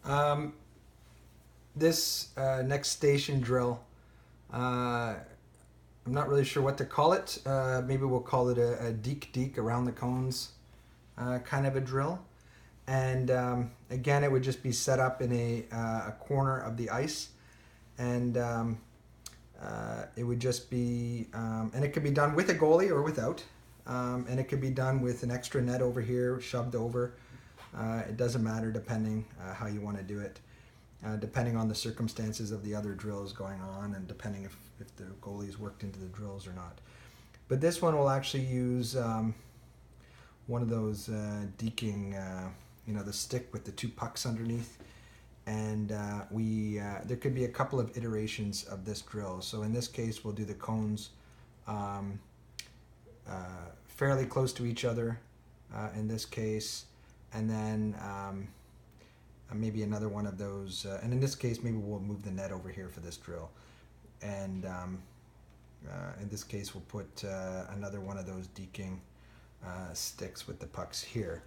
Um, this next station drill, I'm not really sure what to call it. Maybe we'll call it a deek around the cones kind of a drill. And again, it would just be set up in a corner of the ice. And it would just be, and it could be done with a goalie or without. And it could be done with an extra net over here, shoved over. It doesn't matter depending how you want to do it, depending on the circumstances of the other drills going on and depending if the goalie's worked into the drills or not. But this one will actually use one of those Deking, the stick with the two pucks underneath. And there could be a couple of iterations of this drill. So in this case, we'll do the cones fairly close to each other in this case. And then maybe another one of those. And in this case, maybe we'll move the net over here for this drill. And in this case, we'll put another one of those Deking sticks with the pucks here.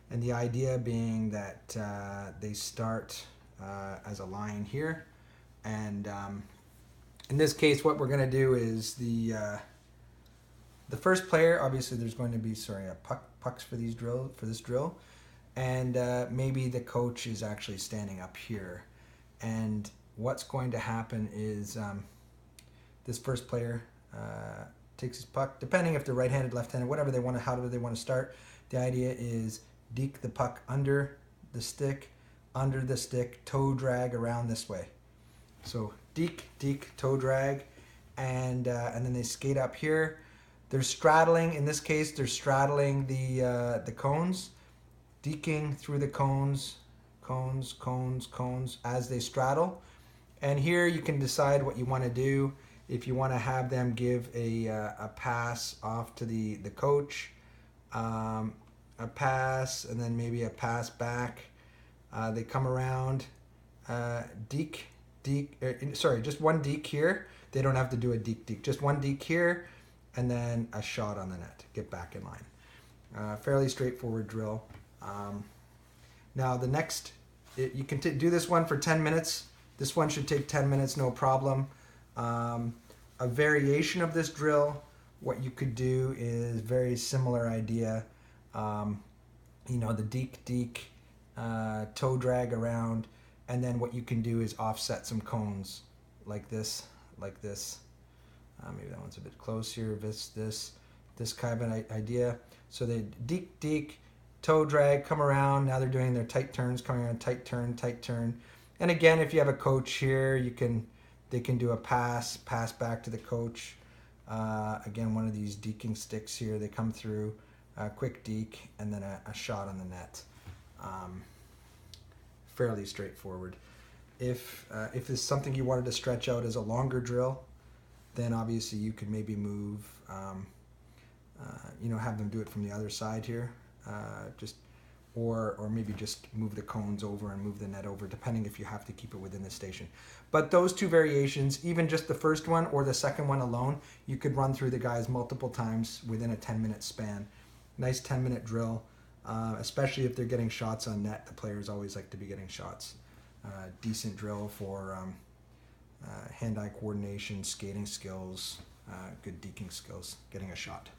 And the idea being that they start as a line here. And in this case, what we're going to do is the first player, obviously there's going to be, pucks for this drill. And maybe the coach is actually standing up here. And what's going to happen is this first player takes his puck, depending if they're right-handed, left-handed, whatever they want to, however they want to start. The idea is deke the puck under the stick, toe drag around this way. So deke, toe drag, and then they skate up here. They're straddling, in this case, they're straddling the cones, deking through the cones as they straddle. And here you can decide what you want to do. If you want to have them give a pass off to the coach, a pass, and then maybe a pass back. They come around, just one deke here. They don't have to do a deke. Just one deke here, and then a shot on the net. Get back in line. Fairly straightforward drill. Now the next, you can do this one for 10 minutes. This one should take 10 minutes, no problem. A variation of this drill, what you could do is very similar idea. The deke, toe drag around, and then what you can do is offset some cones like this. Maybe that one's a bit close here. This kind of an idea. So they deke, toe drag, come around. Now they're doing their tight turns, coming around, tight turn. And again, if you have a coach here, they can do a pass back to the coach. Again, one of these deking sticks here. They come through, quick deke, and then a shot on the net. Fairly straightforward. If it's something you wanted to stretch out as a longer drill, then obviously you could maybe move, have them do it from the other side here, or maybe just move the cones over and move the net over, depending if you have to keep it within the station. But those two variations, even just the first one or the second one alone, you could run through the guys multiple times within a 10-minute span. Nice 10-minute drill, especially if they're getting shots on net. The players always like to be getting shots. Decent drill for hand-eye coordination, skating skills, good deking skills, getting a shot.